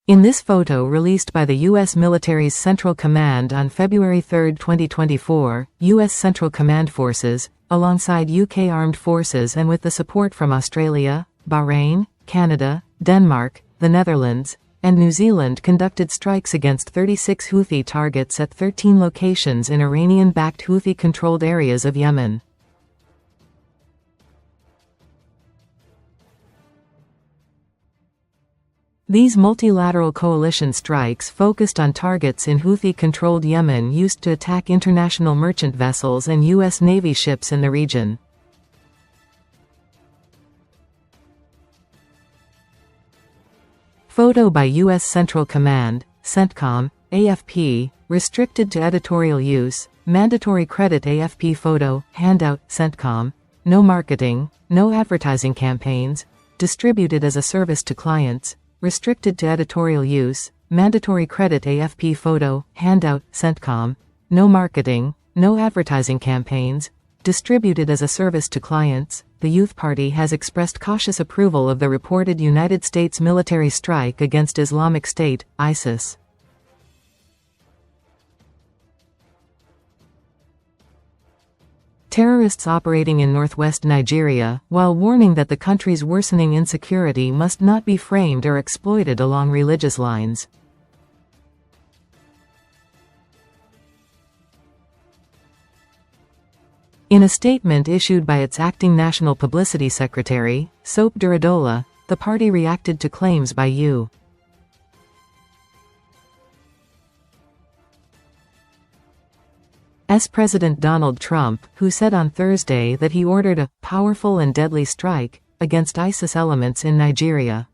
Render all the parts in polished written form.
In this photo released by the U.S. military's Central Command on February 3, 2024, U.S. Central Command forces, alongside UK armed forces and with the support from Australia, Bahrain, Canada, Denmark, the Netherlands, and New Zealand, conducted strikes against 36 Houthi targets at 13 locations in Iranian-backed Houthi-controlled areas of Yemen. These multilateral coalition strikes focused on targets in Houthi-controlled Yemen used to attack international merchant vessels and U.S. Navy ships in the region. Photo by U.S. Central Command, CENTCOM, AFP, restricted to editorial use, mandatory credit. AFP photo, handout, CENTCOM, no marketing, no advertising campaigns, distributed as a service to clients, restricted to editorial use, mandatory credit. AFP photo, handout, CENTCOM, no marketing, no advertising campaigns, distributed as a service to clients. The Youth Party has expressed cautious approval of the reported United States military strike against Islamic State, ISIS. Terrorists operating in northwest Nigeria, while warning that the country's worsening insecurity must not be framed or exploited along religious lines. In a statement issued by its acting national publicity secretary, Sope Duradola, the party reacted to claims by U.S. President Donald Trump, who said on Thursday that he ordered a powerful and deadly strike against ISIS elements in Nigeria.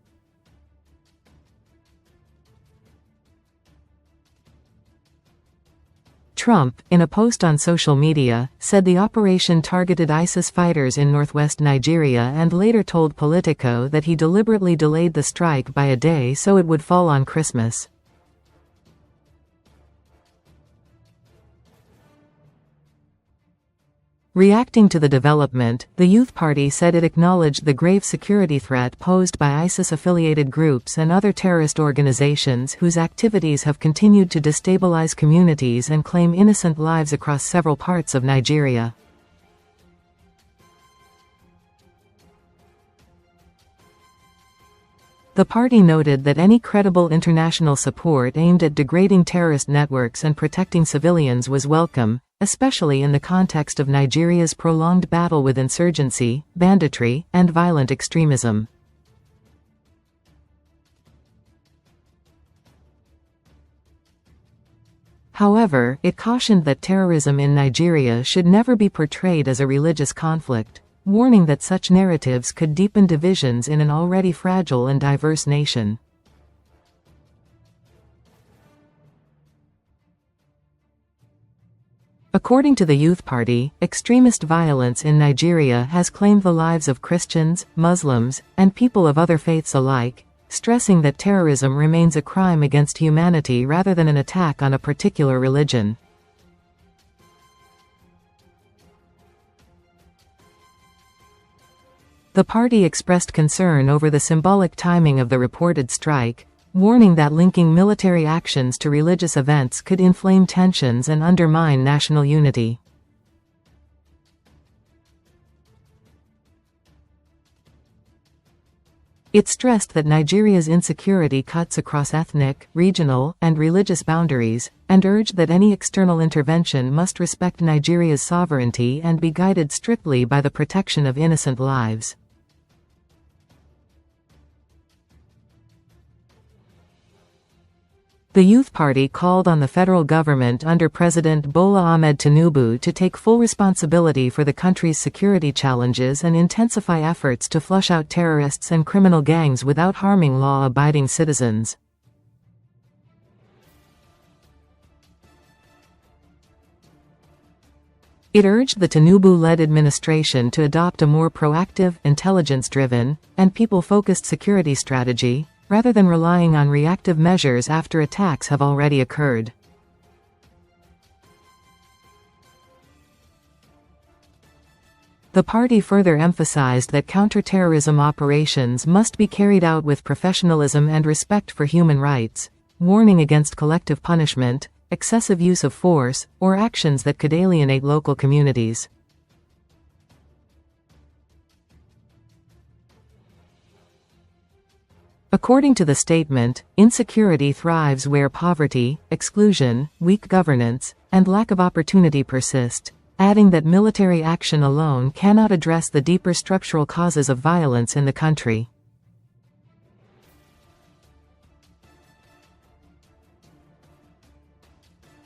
Trump, in a post on social media, said the operation targeted ISIS fighters in northwest Nigeria and later told Politico that he deliberately delayed the strike by a day so it would fall on Christmas. Reacting to the development, the Youth Party said it acknowledged the grave security threat posed by ISIS-affiliated groups and other terrorist organizations whose activities have continued to destabilize communities and claim innocent lives across several parts of Nigeria. The party noted that any credible international support aimed at degrading terrorist networks and protecting civilians was welcome, especially in the context of Nigeria's prolonged battle with insurgency, banditry, and violent extremism. However, it cautioned that terrorism in Nigeria should never be portrayed as a religious conflict, warning that such narratives could deepen divisions in an already fragile and diverse nation. According to the Youth Party, extremist violence in Nigeria has claimed the lives of Christians, Muslims, and people of other faiths alike, stressing that terrorism remains a crime against humanity rather than an attack on a particular religion. The party expressed concern over the symbolic timing of the reported strike, warning that linking military actions to religious events could inflame tensions and undermine national unity. It stressed that Nigeria's insecurity cuts across ethnic, regional, and religious boundaries, and urged that any external intervention must respect Nigeria's sovereignty and be guided strictly by the protection of innocent lives. The Youth Party called on the federal government under President Bola Ahmed Tinubu to take full responsibility for the country's security challenges and intensify efforts to flush out terrorists and criminal gangs without harming law-abiding citizens. It urged the Tinubu-led administration to adopt a more proactive, intelligence-driven, and people-focused security strategy, rather than relying on reactive measures after attacks have already occurred. The party further emphasized that counterterrorism operations must be carried out with professionalism and respect for human rights, warning against collective punishment, excessive use of force, or actions that could alienate local communities. According to the statement, insecurity thrives where poverty, exclusion, weak governance, and lack of opportunity persist, adding that military action alone cannot address the deeper structural causes of violence in the country.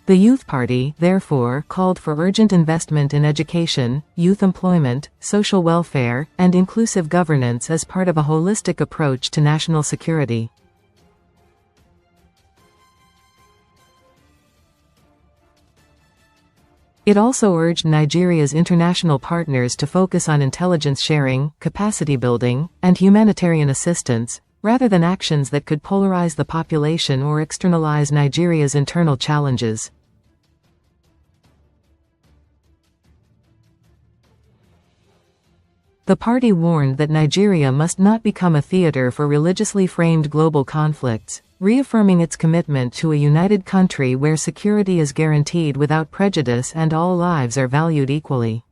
The Youth Party, therefore, called for urgent investment in education, youth employment, social welfare, and inclusive governance as part of a holistic approach to national security. It also urged Nigeria's international partners to focus on intelligence sharing, capacity building, and humanitarian assistance, rather than actions that could polarize the population or externalize Nigeria's internal challenges. The party warned that Nigeria must not become a theater for religiously framed global conflicts, reaffirming its commitment to a united country where security is guaranteed without prejudice and all lives are valued equally.